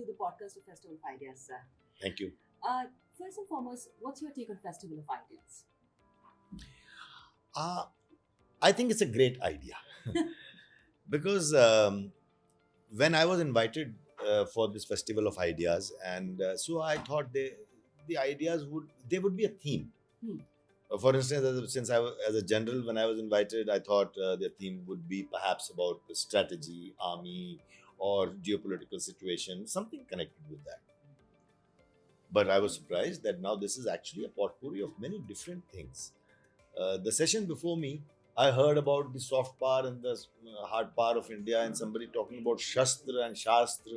to the podcast of Festival of Ideas, sir. Thank you. First and foremost, what's your take on Festival of Ideas? Uh, I think it's a great idea because when I was invited for this Festival of Ideas, and so I thought the ideas would be a theme. Hmm. For instance, since I was as a general, when I was invited, I thought the theme would be perhaps about the strategy, army, or geopolitical situation, something connected with that. But I was surprised that now this is actually a potpourri of many different things. The session before me, I heard about the soft power and the hard power of India, and somebody talking about Shastra and Shastra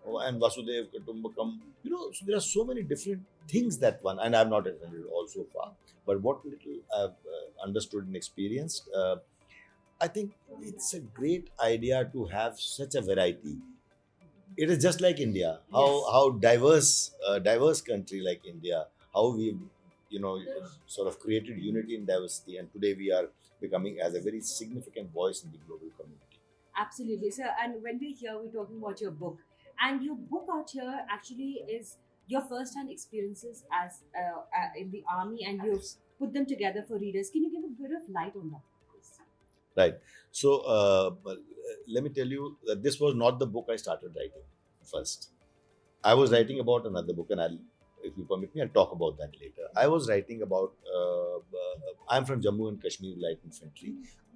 and Vasudev Kutumbakam. So there are so many different things that one, and I have not attended all so far. But what little I've understood and experienced, I think it's a great idea to have such a variety. It is just like India, Yes. how diverse country like India, how we sort of created unity in diversity, and today we are becoming as a very significant voice in the global community. Absolutely, sir. And when we're here, we're talking about your book. And your book out here actually is your first-hand experiences as in the army, and you've put them together for readers. Can you give a bit of light on that, please? Right. So let me tell you that this was not the book I started writing first. I was writing about another book, and if you permit me, I'll talk about that later. I was writing about. I'm from Jammu and Kashmir Light Infantry.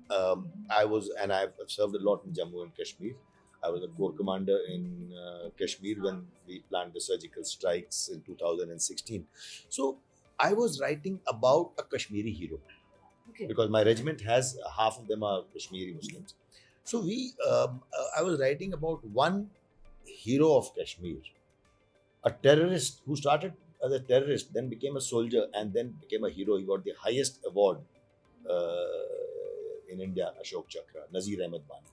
I've served a lot in Jammu and Kashmir. I was a corps commander in Kashmir when we planned the surgical strikes in 2016. So I was writing about a Kashmiri hero Okay. because my regiment has half of them are Kashmiri Muslims. So I was writing about one hero of Kashmir, a terrorist who started as a terrorist, then became a soldier, and then became a hero. He got the highest award in India, Ashok Chakra, Nazir Ahmed Bani.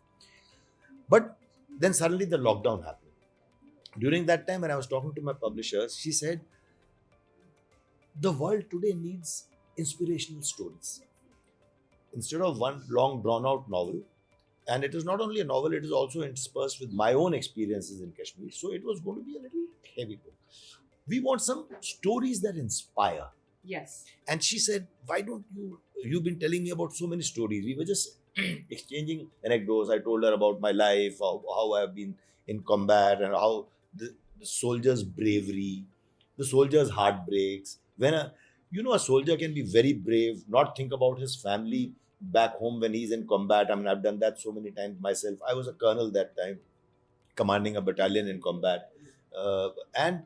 But then suddenly the lockdown happened. During that time, when I was talking to my publisher, she said, the world today needs inspirational stories. Instead of one long drawn out novel, and it is not only a novel, it is also interspersed with my own experiences in Kashmir. So it was going to be a little heavy book. We want some stories that inspire. Yes. And she said, why don't you've been telling me about so many stories. We were just exchanging anecdotes. I told her about my life, how I've been in combat, and how the soldiers' bravery, the soldiers' heartbreaks. When a soldier can be very brave, not think about his family back home when he's in combat. I mean, I've done that so many times myself. I was a colonel that time, commanding a battalion in combat. And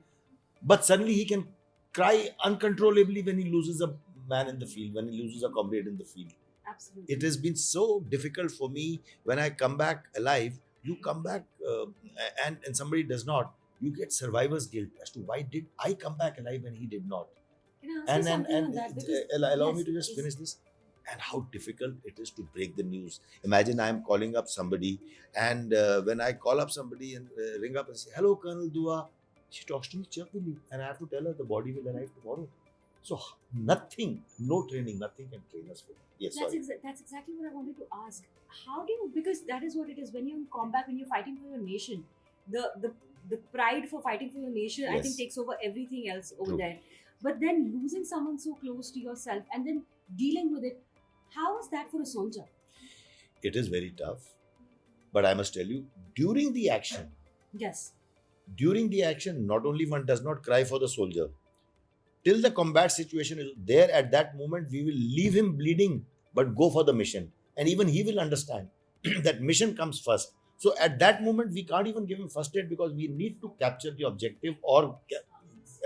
But suddenly he can cry uncontrollably when he loses a man in the field, when he loses a comrade in the field. Absolutely. It has been so difficult for me when I come back alive. You come back and somebody does not. You get survivor's guilt as to why did I come back alive when he did not. Can I ask you And something on and that? Because allow yes, me to just yes. finish this. And how difficult it is to break the news. Imagine I am calling up somebody, and when I call up somebody and ring up and say, "Hello, Colonel Dua," she talks to me cheerfully, and I have to tell her the body will arrive tomorrow. So nothing, no training, nothing can train us for that. Yes, That's, sorry. that's exactly what I wanted to ask. How do you, because that is what it is when you're in combat, when you're fighting for your nation, the pride for fighting for your nation, I think, Yes. takes over everything else over True. there. But then losing someone so close to yourself and then dealing with it, how is that for a soldier? It is very tough. But I must tell you, during the action, Yes. not only one does not cry for the soldier. Till the combat situation is there, at that moment, we will leave him bleeding, but go for the mission. And even he will understand that mission comes first. So at that moment, we can't even give him first aid because we need to capture the objective or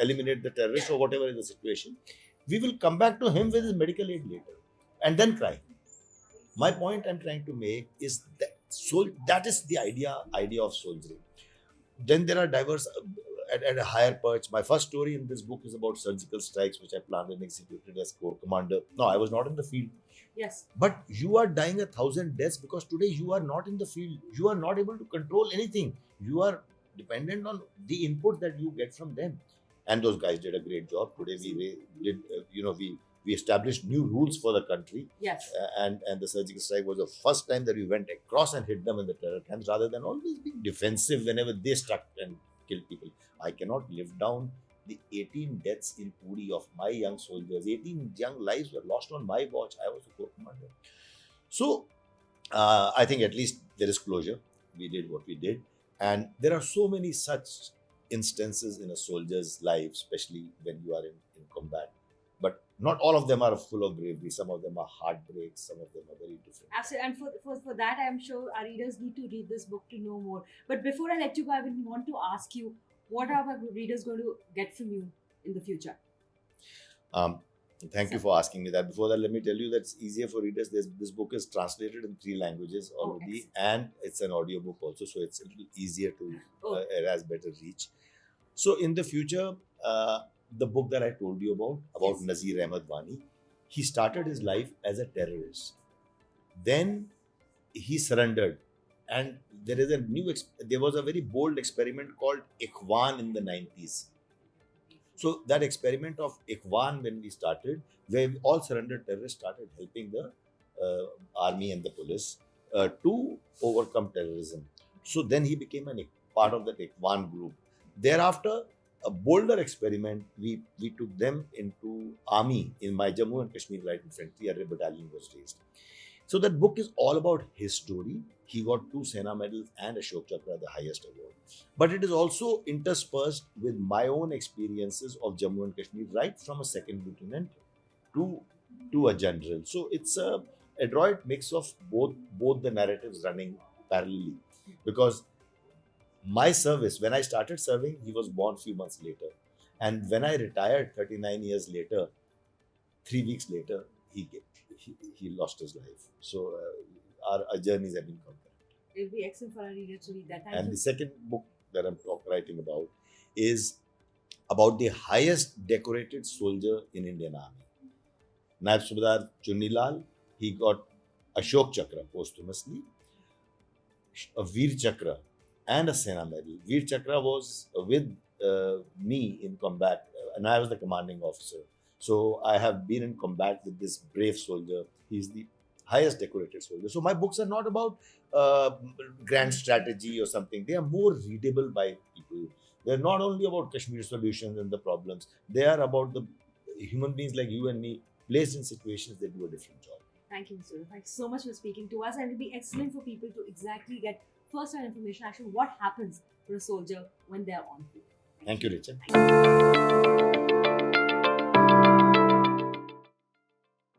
eliminate the terrorist or whatever is the situation. We will come back to him with his medical aid later and then cry. My point I'm trying to make is that is the idea of soldiering. Then there are diverse at a higher perch. My first story in this book is about surgical strikes, which I planned and executed as corps commander. No, I was not in the field. Yes. But you are dying 1,000 deaths because today you are not in the field. You are not able to control anything. You are dependent on the input that you get from them. And those guys did a great job. Today we established new rules for the country. Yes. And the surgical strike was the first time that we went across and hit them in the terror camps rather than always being defensive whenever they struck and killed people. I cannot live down the 18 deaths in Puri of my young soldiers. 18 young lives were lost on my watch. I was the corps commander. So I think at least there is closure. We did what we did. And there are so many such instances in a soldier's life, especially when you are in combat. But not all of them are full of bravery. Some of them are heartbreaks. Some of them are very different. Absolutely. And for that, I'm sure our readers need to read this book to know more. But before I let you go, I would want to ask you, what are our readers going to get from you in the future? Um, Thank you for asking me that. Before that, let me tell you that it's easier for readers. This book is translated in 3 languages already, and it's an audiobook also, so it's a little easier to, it has better reach. So in the future, the book that I told you about Yes. Nazir Ahmad Wani, he started his life as a terrorist. Then he surrendered, and there was a very bold experiment called Ikhwan in the 90s. So that experiment of Ikhwan, when we started, where all surrendered terrorists started helping the army and the police to overcome terrorism. So then he became part of that Ikhwan group. Thereafter, a bolder experiment, we took them into army in my Jammu and Kashmir Light Infantry. A battalion was raised. So that book is all about his story. He got 2 Sena medals and Ashok Chakra, the highest award. But it is also interspersed with my own experiences of Jammu and Kashmir, right from a second lieutenant to a general. So it's a adroit mix of both the narratives running parallelly. Because my service, when I started serving, he was born few months later, and when I retired 39 years later, 3 weeks later, he lost his life. So our journeys have been concurrent. It will be excellent for our readers to read that. Thank And you. the second book that I'm writing about is about the highest decorated soldier in Indian Army. Naib Subedar Chunilal, he got Ashok Chakra posthumously, a Veer Chakra, and a Sena medal. Veer Chakra was with me in combat, and I was the commanding officer. So I have been in combat with this brave soldier. He's the highest decorated soldier. So my books are not about grand strategy or something. They are more readable by people. They're not only about Kashmir solutions and the problems. They are about the human beings like you and me placed in situations that do a different job. Thank you, Mr. Thanks so much for speaking to us. And it will be excellent for people to exactly get first-hand information, actually what happens for a soldier when they're on field. Thank you, Richa. Thank you.